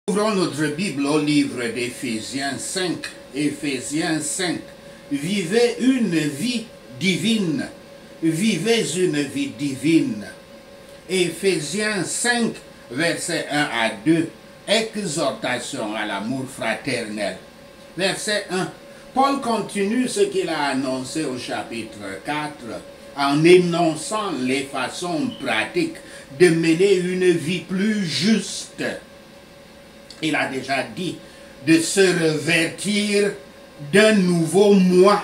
Ouvrons notre Bible au livre d'Éphésiens 5. Éphésiens 5. Vivez une vie divine. Vivez une vie divine. Éphésiens 5, versets 1 à 2. Exhortation à l'amour fraternel. Verset 1. Paul continue ce qu'il a annoncé au chapitre 4 en énonçant les façons pratiques de mener une vie plus juste. Il a déjà dit de se revêtir d'un nouveau moi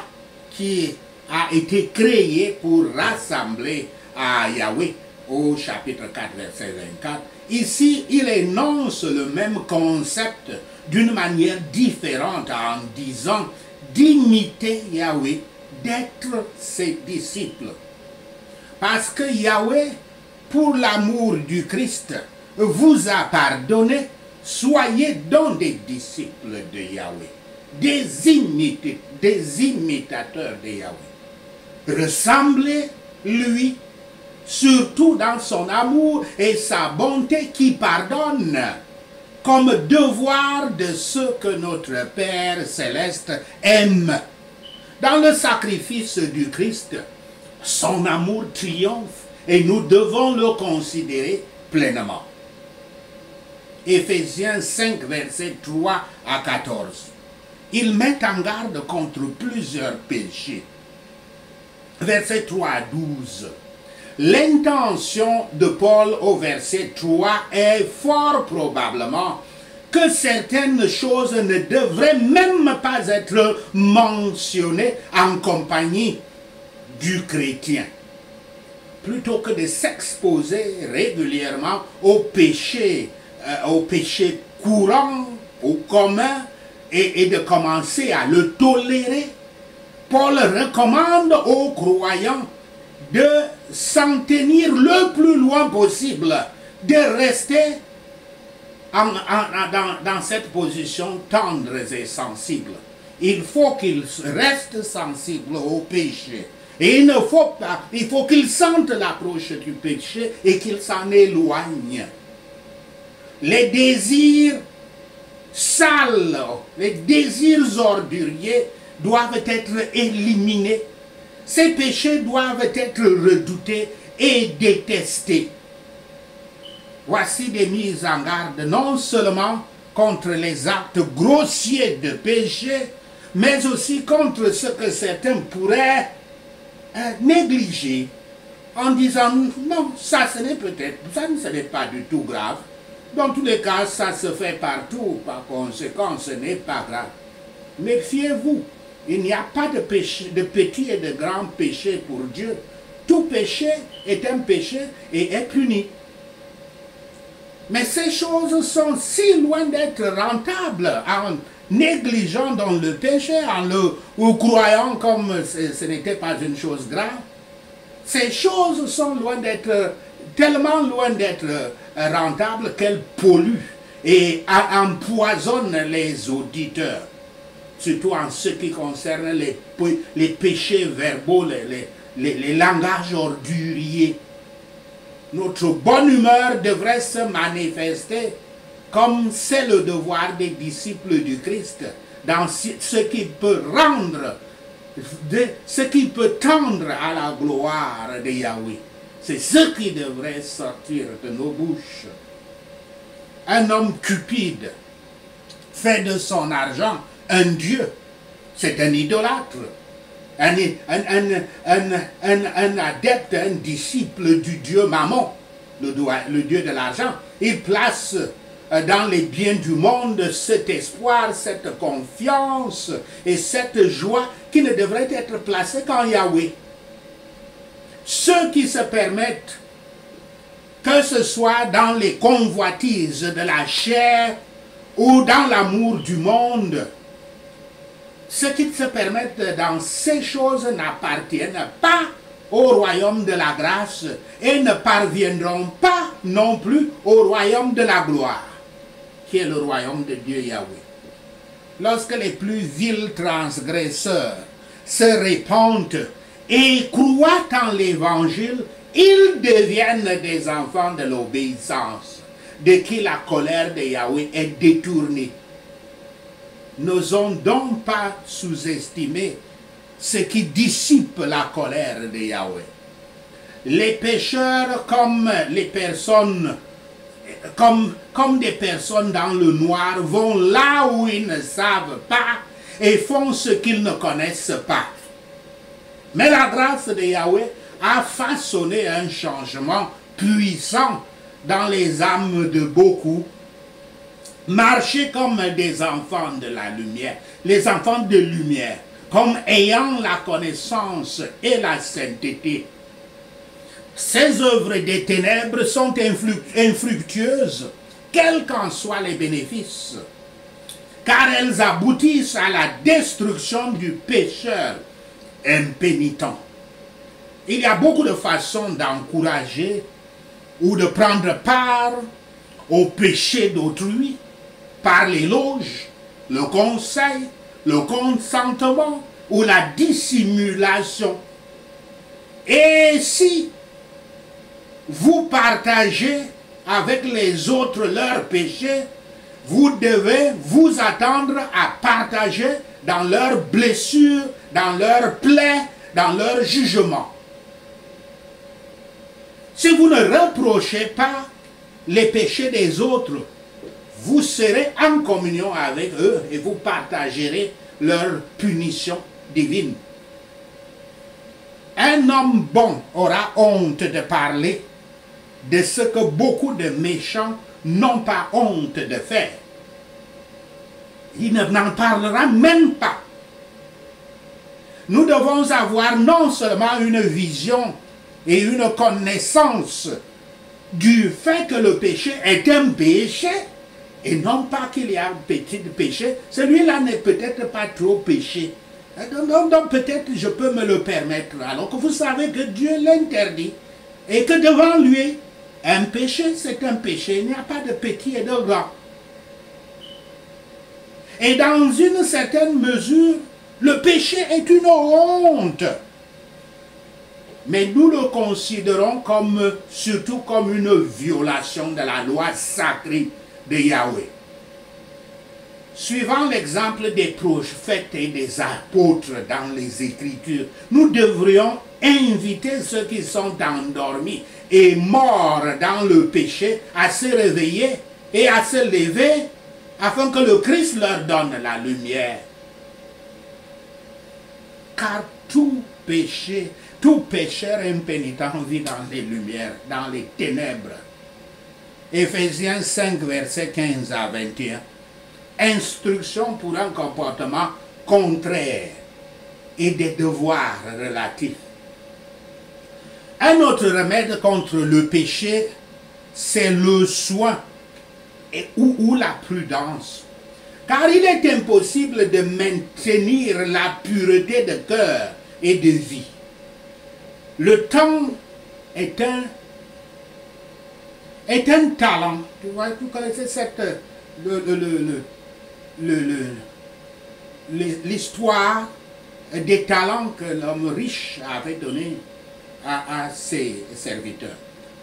qui a été créé pour rassembler à Yahweh au chapitre 4, verset 24. Ici, il énonce le même concept d'une manière différente en disant d'imiter Yahweh, d'être ses disciples. Parce que Yahweh, pour l'amour du Christ, vous a pardonné. Soyez donc des disciples de Yahweh, des imitateurs de Yahweh. Ressemblez-lui, surtout dans son amour et sa bonté qui pardonne, comme devoir de ce que notre Père céleste aime. Dans le sacrifice du Christ, son amour triomphe et nous devons le considérer pleinement. Éphésiens 5, versets 3 à 14. Il met en garde contre plusieurs péchés. Versets 3 à 12. L'intention de Paul au verset 3 est fort probablement que certaines choses ne devraient même pas être mentionnées en compagnie du chrétien. Plutôt que de s'exposer régulièrement au péché courant, au commun, et de commencer à le tolérer, Paul recommande aux croyants de s'en tenir le plus loin possible, de rester dans cette position tendre et sensible. Il faut qu'ils restent sensibles au péché. Et il faut qu'ils sentent l'approche du péché et qu'ils s'en éloignent. Les désirs sales, les désirs orduriers doivent être éliminés. Ces péchés doivent être redoutés et détestés. Voici des mises en garde non seulement contre les actes grossiers de péché, mais aussi contre ce que certains pourraient négliger en disant non, ça ce n'est pas du tout grave. Dans tous les cas, ça se fait partout, par conséquent, ce n'est pas grave. Méfiez-vous, il n'y a pas de péché, de petit et de grand péché pour Dieu. Tout péché est un péché et est puni. Mais ces choses sont si loin d'être rentables en négligeant dans le péché, ou croyant comme ce n'était pas une chose grave. Ces choses sont loin d'être, tellement loin d'être rentables qu'elles polluent et empoisonnent les auditeurs. Surtout en ce qui concerne les péchés verbaux, les langages orduriers. Notre bonne humeur devrait se manifester comme c'est le devoir des disciples du Christ, dans ce qui peut ce qui peut tendre à la gloire de Yahweh. C'est ce qui devrait sortir de nos bouches. Un homme cupide fait de son argent un dieu. C'est un idolâtre. Un adepte, un disciple du dieu Mammon, le dieu de l'argent. Il place dans les biens du monde cet espoir, cette confiance et cette joie qui ne devrait être placée qu'en Yahweh. Ceux qui se permettent, que ce soit dans les convoitises de la chair ou dans l'amour du monde, ceux qui se permettent dans ces choses n'appartiennent pas au royaume de la grâce et ne parviendront pas non plus au royaume de la gloire, qui est le royaume de Dieu Yahweh. Lorsque les plus vils transgresseurs se répandent et croient en l'évangile, ils deviennent des enfants de l'obéissance. de qui la colère de Yahweh est détournée. N'osons donc pas sous-estimer ce qui dissipe la colère de Yahweh. Les pécheurs comme les personnes, comme des personnes dans le noir, vont là où ils ne savent pas et font ce qu'ils ne connaissent pas. Mais la grâce de Yahweh a façonné un changement puissant dans les âmes de beaucoup. Marcher comme des enfants de la lumière, les enfants de lumière, comme ayant la connaissance et la sainteté. Ces œuvres des ténèbres sont infructueuses, quels qu'en soient les bénéfices, car elles aboutissent à la destruction du pécheur impénitent. Il y a beaucoup de façons d'encourager ou de prendre part au péché d'autrui, par l'éloge, le conseil, le consentement ou la dissimulation. Et si vous partagez avec les autres leurs péchés, vous devez vous attendre à partager dans leurs blessures, dans leurs plaies, dans leurs jugements. Si vous ne reprochez pas les péchés des autres, vous serez en communion avec eux et vous partagerez leur punition divine. Un homme bon aura honte de parler de ce que beaucoup de méchants n'ont pas honte de faire. Il n'en parlera même pas. Nous devons avoir non seulement une vision et une connaissance du fait que le péché est un péché, et non pas qu'il y a un petit péché, celui-là n'est peut-être pas trop péché. Donc peut-être je peux me le permettre, alors que vous savez que Dieu l'interdit, et que devant lui, un péché c'est un péché, il n'y a pas de petit et de grand. Et dans une certaine mesure, le péché est une honte. Mais nous le considérons surtout comme une violation de la loi sacrée de Yahweh. Suivant l'exemple des prophètes et des apôtres dans les Écritures, nous devrions inviter ceux qui sont endormis et morts dans le péché à se réveiller et à se lever afin que le Christ leur donne la lumière. Car tout pécheur impénitent vit dans les lumières, dans les ténèbres. Éphésiens 5, versets 15 à 21. Instruction pour un comportement contraire et des devoirs relatifs. Un autre remède contre le péché, c'est le soin ou la prudence. Car il est impossible de maintenir la pureté de cœur et de vie. Le temps est un talent. Tu vois, vous connaissez l'histoire des talents que l'homme riche avait donné à ses serviteurs.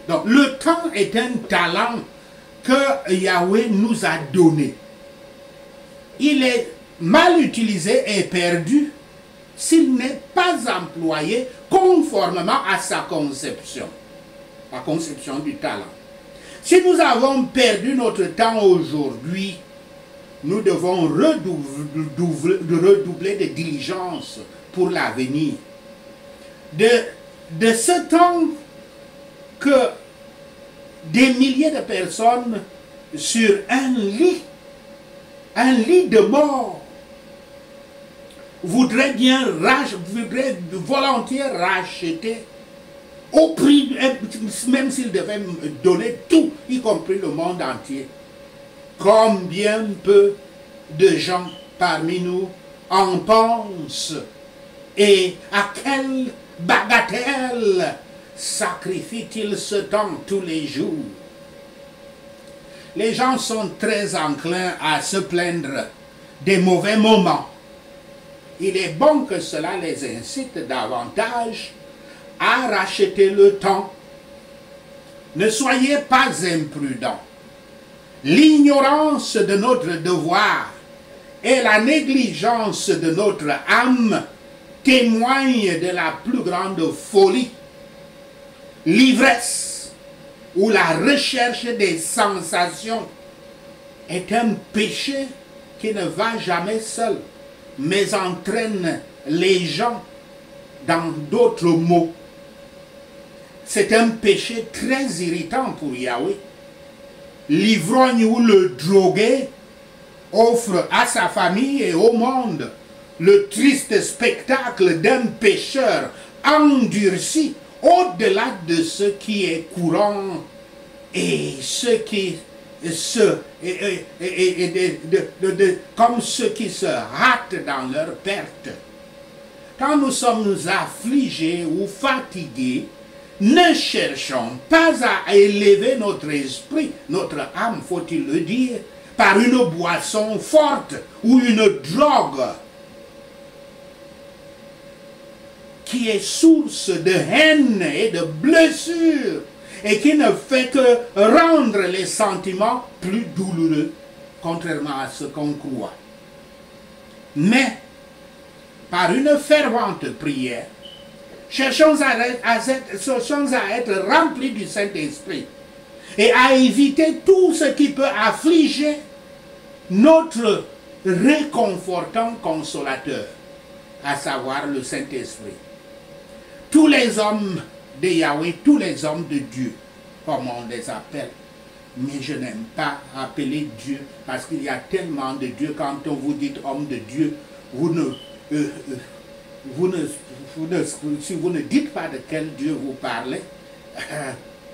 Donc le temps est un talent que Yahweh nous a donné. Il est mal utilisé et perdu s'il n'est pas employé conformément à sa conception, la conception du talent. Si nous avons perdu notre temps aujourd'hui, nous devons redoubler de diligence pour l'avenir. De ce temps que des milliers de personnes sur un lit de mort, voudraient volontiers racheter au prix, même s'ils devaient donner tout, y compris le monde entier. Combien peu de gens parmi nous en pensent et à quelle bagatelle sacrifient-ils ce temps tous les jours? Les gens sont très enclins à se plaindre des mauvais moments. Il est bon que cela les incite davantage à racheter le temps. Ne soyez pas imprudents. L'ignorance de notre devoir et la négligence de notre âme témoignent de la plus grande folie. L'ivresse ou la recherche des sensations est un péché qui ne va jamais seul, mais entraîne les gens dans d'autres mots. C'est un péché très irritant pour Yahweh. L'ivrogne ou le drogué offre à sa famille et au monde le triste spectacle d'un pécheur endurci au-delà de ce qui est courant et ce qui comme ceux qui se hâtent dans leur perte. Quand nous sommes affligés ou fatigués, ne cherchons pas à élever notre esprit, notre âme, faut-il le dire, par une boisson forte ou une drogue qui est source de haine et de blessures et qui ne fait que rendre les sentiments plus douloureux, contrairement à ce qu'on croit. Mais, par une fervente prière, cherchons à être remplis du Saint-Esprit et à éviter tout ce qui peut affliger notre réconfortant consolateur, à savoir le Saint-Esprit. Tous les hommes de Yahweh, tous les hommes de Dieu, comme on les appelle, mais je n'aime pas appeler Dieu parce qu'il y a tellement de Dieu. Quand on vous dit homme de Dieu, si vous ne dites pas de quel Dieu vous parlez,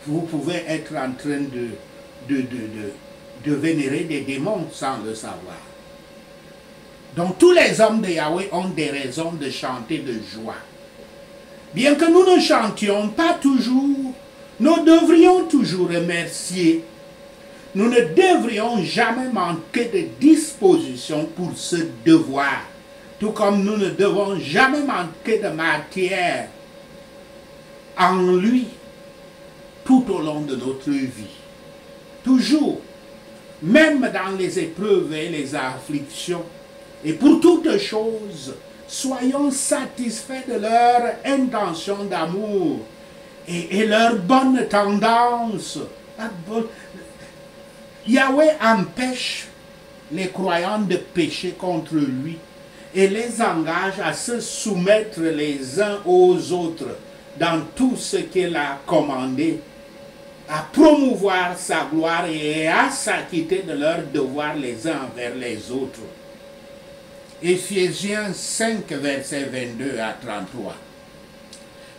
vous pouvez être en train de vénérer des démons sans le savoir. Donc tous les hommes de Yahweh ont des raisons de chanter de joie. Bien que nous ne chantions pas toujours, nous devrions toujours remercier. Nous ne devrions jamais manquer de disposition pour ce devoir. Tout comme nous ne devons jamais manquer de matière en lui tout au long de notre vie. Toujours, même dans les épreuves et les afflictions, et pour toutes choses, soyons satisfaits de leur intention d'amour et leur bonne tendance. Yahweh empêche les croyants de pécher contre lui et les engage à se soumettre les uns aux autres dans tout ce qu'il a commandé, à promouvoir sa gloire et à s'acquitter de leurs devoirs les uns envers les autres. Éphésiens 5, versets 22 à 33.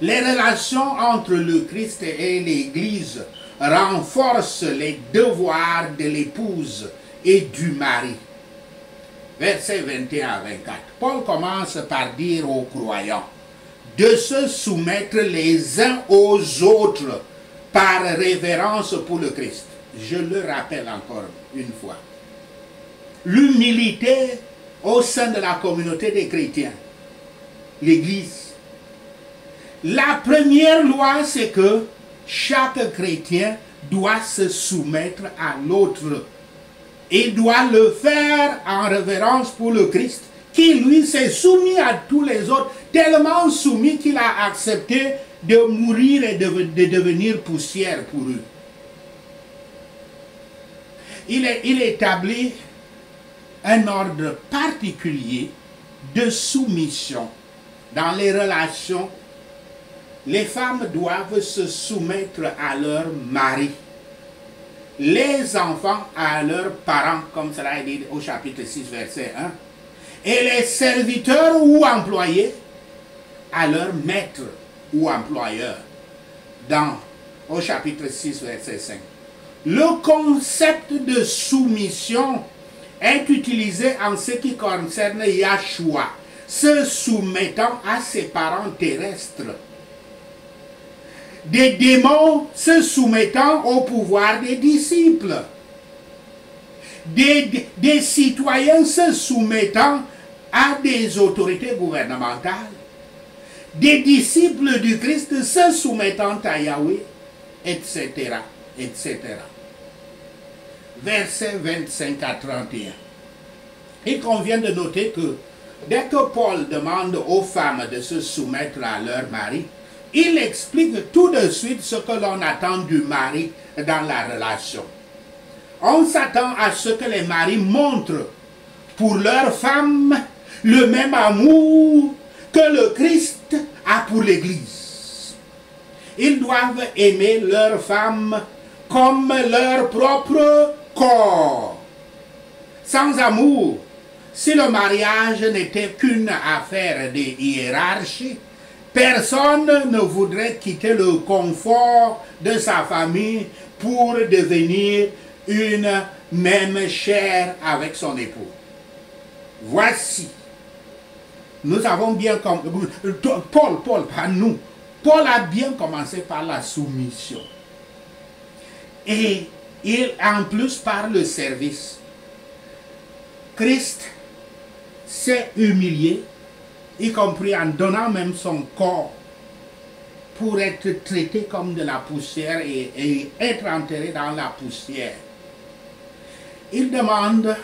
Les relations entre le Christ et l'Église renforcent les devoirs de l'épouse et du mari. Versets 21 à 24. Paul commence par dire aux croyants de se soumettre les uns aux autres par révérence pour le Christ. Je le rappelle encore une fois. L'humilité au sein de la communauté des chrétiens, l'Église. La première loi, c'est que chaque chrétien doit se soumettre à l'autre. Il doit le faire en révérence pour le Christ, qui lui s'est soumis à tous les autres, tellement soumis qu'il a accepté de mourir et de devenir poussière pour eux. Il établit un ordre particulier de soumission. Dans les relations, les femmes doivent se soumettre à leur mari, les enfants à leurs parents, comme cela est dit au chapitre 6, verset 1, et les serviteurs ou employés à leur maître ou employeur, au chapitre 6, verset 5. Le concept de soumission est utilisé en ce qui concerne Yahshua, se soumettant à ses parents terrestres. Des démons se soumettant au pouvoir des disciples. Des citoyens se soumettant à des autorités gouvernementales. Des disciples du Christ se soumettant à Yahweh, etc., etc. versets 25 à 31. Il convient de noter que dès que Paul demande aux femmes de se soumettre à leur mari, il explique tout de suite ce que l'on attend du mari dans la relation. On s'attend à ce que les maris montrent pour leurs femmes le même amour que le Christ a pour l'Église. Ils doivent aimer leurs femmes comme leur propre corps. Sans amour, si le mariage n'était qu'une affaire de hiérarchie, personne ne voudrait quitter le confort de sa famille pour devenir une même chair avec son époux. Voici, nous avons bien compris, pas nous, Paul a bien commencé par la soumission. Et il, en plus, par le service. Christ s'est humilié, y compris en donnant même son corps pour être traité comme de la poussière et être enterré dans la poussière. Il demande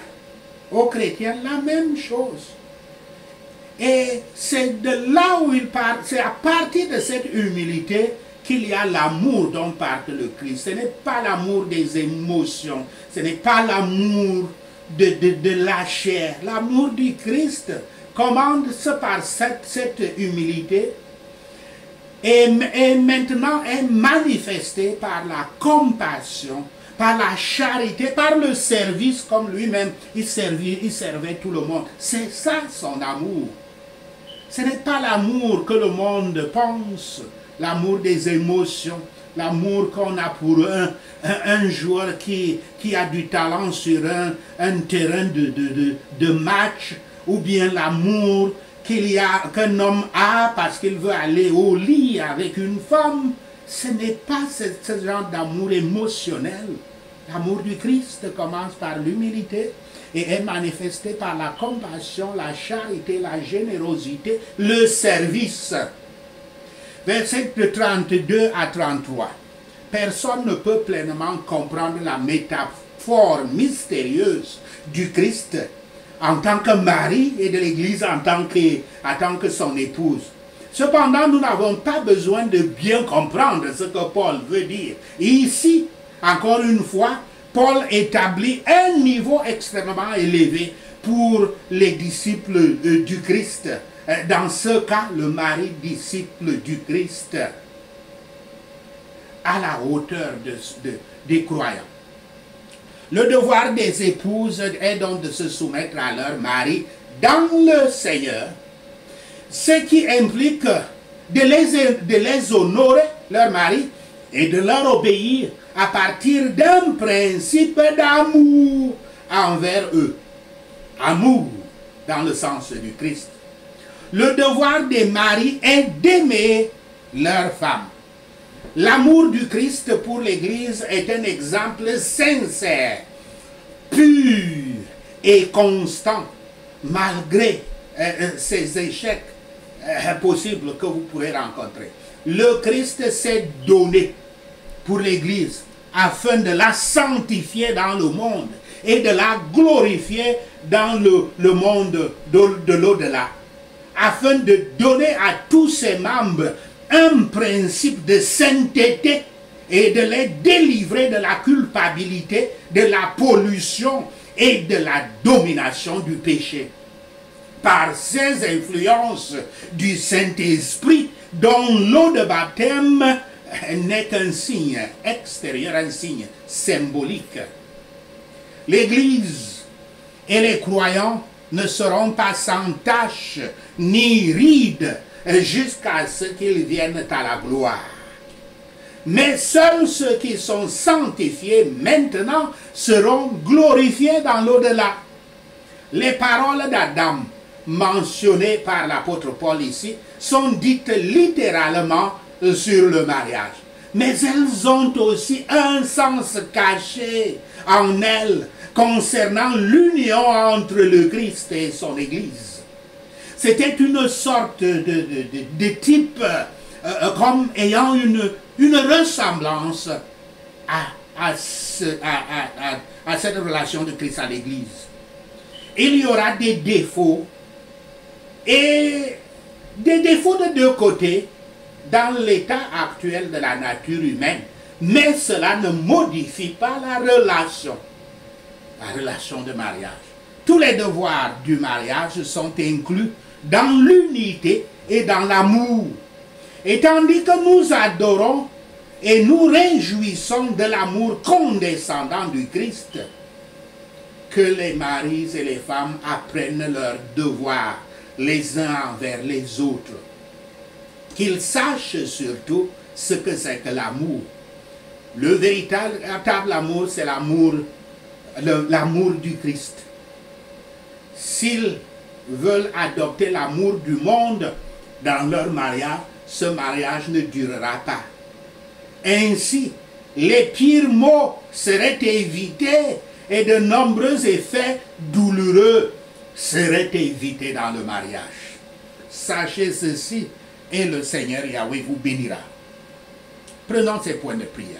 aux chrétiens la même chose. Et c'est de là où il part, c'est à partir de cette humilité qu'il y a l'amour dont parle le Christ. Ce n'est pas l'amour des émotions, ce n'est pas l'amour de la chair. L'amour du Christ commande-se par cette humilité et maintenant est manifesté par la compassion, par la charité, par le service, comme lui-même il servait tout le monde. C'est ça son amour. Ce n'est pas l'amour que le monde pense, l'amour des émotions, l'amour qu'on a pour un joueur qui a du talent sur un terrain de match, ou bien l'amour qu'un homme a parce qu'il veut aller au lit avec une femme. Ce n'est pas ce genre d'amour émotionnel. L'amour du Christ commence par l'humilité et est manifesté par la compassion, la charité, la générosité, le service. Versets de 32 à 33. Personne ne peut pleinement comprendre la métaphore mystérieuse du Christ en tant que mari et de l'Église en tant que son épouse. Cependant, nous n'avons pas besoin de bien comprendre ce que Paul veut dire. Et ici, encore une fois, Paul établit un niveau extrêmement élevé pour les disciples du Christ. Dans ce cas, le mari disciple du Christ à la hauteur des croyants. Le devoir des épouses est donc de se soumettre à leur mari dans le Seigneur, ce qui implique de les honorer, leur mari, et de leur obéir à partir d'un principe d'amour envers eux. Amour dans le sens du Christ. Le devoir des maris est d'aimer leurs femmes. L'amour du Christ pour l'Église est un exemple sincère, pur et constant, malgré ces échecs possibles que vous pourrez rencontrer. Le Christ s'est donné pour l'Église afin de la sanctifier dans le monde et de la glorifier dans le monde de l'au-delà, afin de donner à tous ses membres un principe de sainteté et de les délivrer de la culpabilité, de la pollution et de la domination du péché. Par ces influences du Saint-Esprit, dont l'eau de baptême n'est qu'un signe extérieur, un signe symbolique. L'Église et les croyants ne seront pas sans tache ni ride jusqu'à ce qu'ils viennent à la gloire. Mais seuls ceux qui sont sanctifiés maintenant seront glorifiés dans l'au-delà. Les paroles d'Adam mentionnées par l'apôtre Paul ici sont dites littéralement sur le mariage. Mais elles ont aussi un sens caché en elles concernant l'union entre le Christ et son Église. C'était une sorte de type comme ayant une ressemblance à cette relation de Christ à l'Église. Il y aura des défauts, et des défauts de deux côtés dans l'état actuel de la nature humaine, mais cela ne modifie pas la relation de mariage. Tous les devoirs du mariage sont inclus dans l'unité et dans l'amour. Et tandis que nous adorons et nous réjouissons de l'amour condescendant du Christ, que les maris et les femmes apprennent leurs devoirs les uns envers les autres. Qu'ils sachent surtout ce que c'est que l'amour. Le véritable amour, c'est l'amour du Christ. S'ils veulent adopter l'amour du monde dans leur mariage, ce mariage ne durera pas. Ainsi, les pires maux seraient évités et de nombreux effets douloureux seraient évités dans le mariage. Sachez ceci et le Seigneur Yahweh vous bénira. Prenons ces points de prière.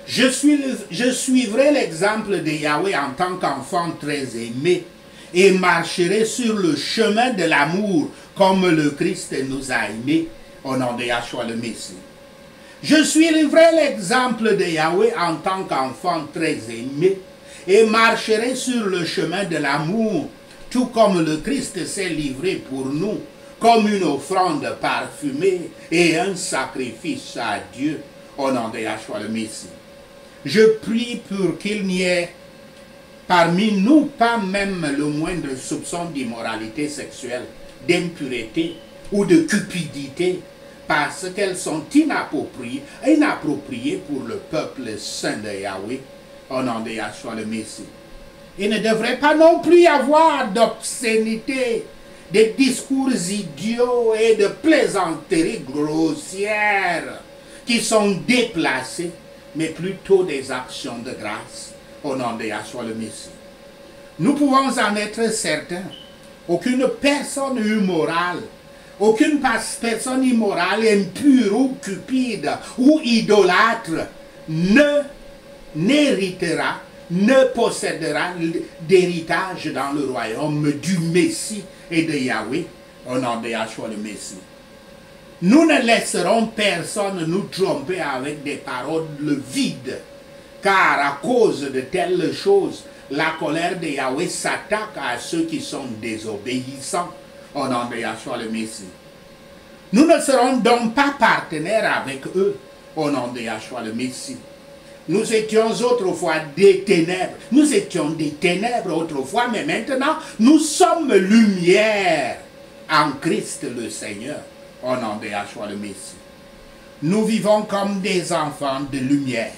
Je suivrai l'exemple de Yahweh en tant qu'enfant très aimé et marcherai sur le chemin de l'amour comme le Christ nous a aimés au nom de Yahshua le Messie. Je suivrai l'exemple de Yahweh en tant qu'enfant très aimé et marcherai sur le chemin de l'amour, tout comme le Christ s'est livré pour nous, comme une offrande parfumée et un sacrifice à Dieu, au nom de Yahshua le Messie. Je prie pour qu'il n'y ait parmi nous pas même le moindre soupçon d'immoralité sexuelle, d'impureté ou de cupidité, parce qu'elles sont inappropriées pour le peuple saint de Yahweh, au nom de Yahshua le Messie. Il ne devrait pas non plus y avoir d'obscénité, de discours idiots et de plaisanteries grossières qui sont déplacées, mais plutôt des actions de grâce au nom de Yahshua le Messie. Nous pouvons en être certains. Aucune personne immorale, impure ou cupide ou idolâtre n'héritera, ne possédera d'héritage dans le royaume du Messie et de Yahweh au nom de Yahshua le Messie. Nous ne laisserons personne nous tromper avec des paroles vides, car à cause de telles choses, la colère de Yahweh s'attaque à ceux qui sont désobéissants au nom de Yahshua le Messie. Nous ne serons donc pas partenaires avec eux au nom de Yahshua le Messie. Nous étions autrefois des ténèbres. Nous étions des ténèbres autrefois, mais maintenant, nous sommes lumière en Christ le Seigneur, au nom de Yahshua le Messie. Nous vivons comme des enfants de lumière,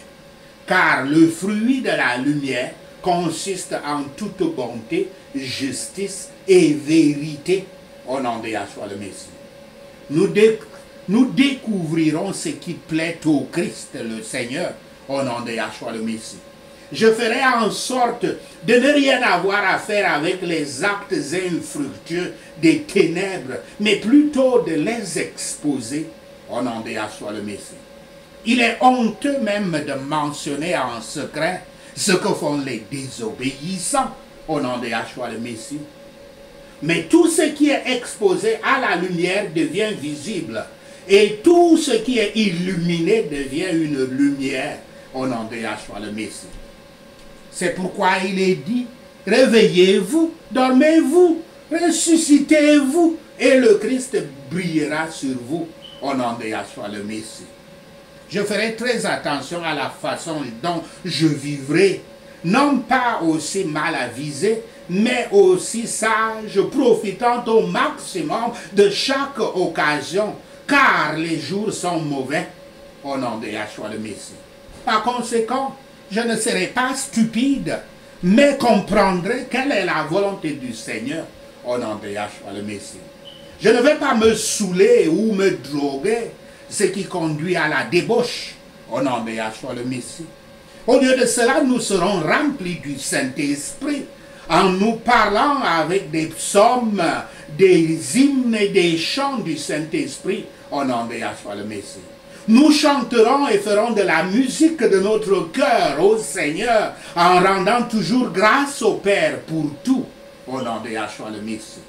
car le fruit de la lumière consiste en toute bonté, justice et vérité, au nom de Yahshua le Messie. Nous découvrirons ce qui plaît au Christ le Seigneur, au nom de Yahshua le Messie. Je ferai en sorte de ne rien avoir à faire avec les actes infructueux des ténèbres, mais plutôt de les exposer au nom de Yahshua le Messie. Il est honteux même de mentionner en secret ce que font les désobéissants au nom de Yahshua le Messie. Mais tout ce qui est exposé à la lumière devient visible, et tout ce qui est illuminé devient une lumière au nom de Yahshua le Messie. C'est pourquoi il est dit, réveillez-vous, dormez-vous, ressuscitez-vous, et le Christ brillera sur vous au nom de Yahshua le Messie. Je ferai très attention à la façon dont je vivrai, non pas aussi mal avisé, mais aussi sage, profitant au maximum de chaque occasion, car les jours sont mauvais, au nom de Yahshua le Messie. Par conséquent, je ne serai pas stupide, mais comprendrai quelle est la volonté du Seigneur, au nom de Yahshua le Messie. Je ne vais pas me saouler ou me droguer, ce qui conduit à la débauche, au nom de Yahshua le Messie. Au lieu de cela, nous serons remplis du Saint-Esprit, en nous parlant avec des psaumes, des hymnes et des chants du Saint-Esprit, au nom de Yahshua le Messie. Nous chanterons et ferons de la musique de notre cœur au Seigneur en rendant toujours grâce au Père pour tout, au nom de Yahshua le Messie.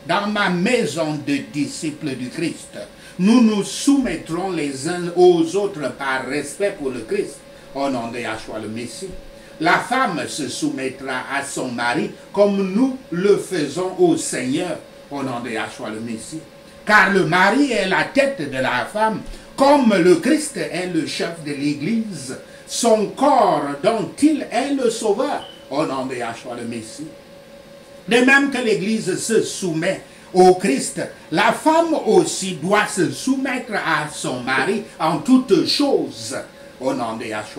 Dans ma maison de disciples du Christ, nous nous soumettrons les uns aux autres par respect pour le Christ, au nom de Yahshua le Messie. La femme se soumettra à son mari comme nous le faisons au Seigneur, au nom de Yahshua le Messie. Car le mari est la tête de la femme, comme le Christ est le chef de l'Église, son corps dont il est le sauveur, au nom de Yahshua le Messie. De même que l'Église se soumet au Christ, la femme aussi doit se soumettre à son mari en toutes choses, au nom de Yahshua.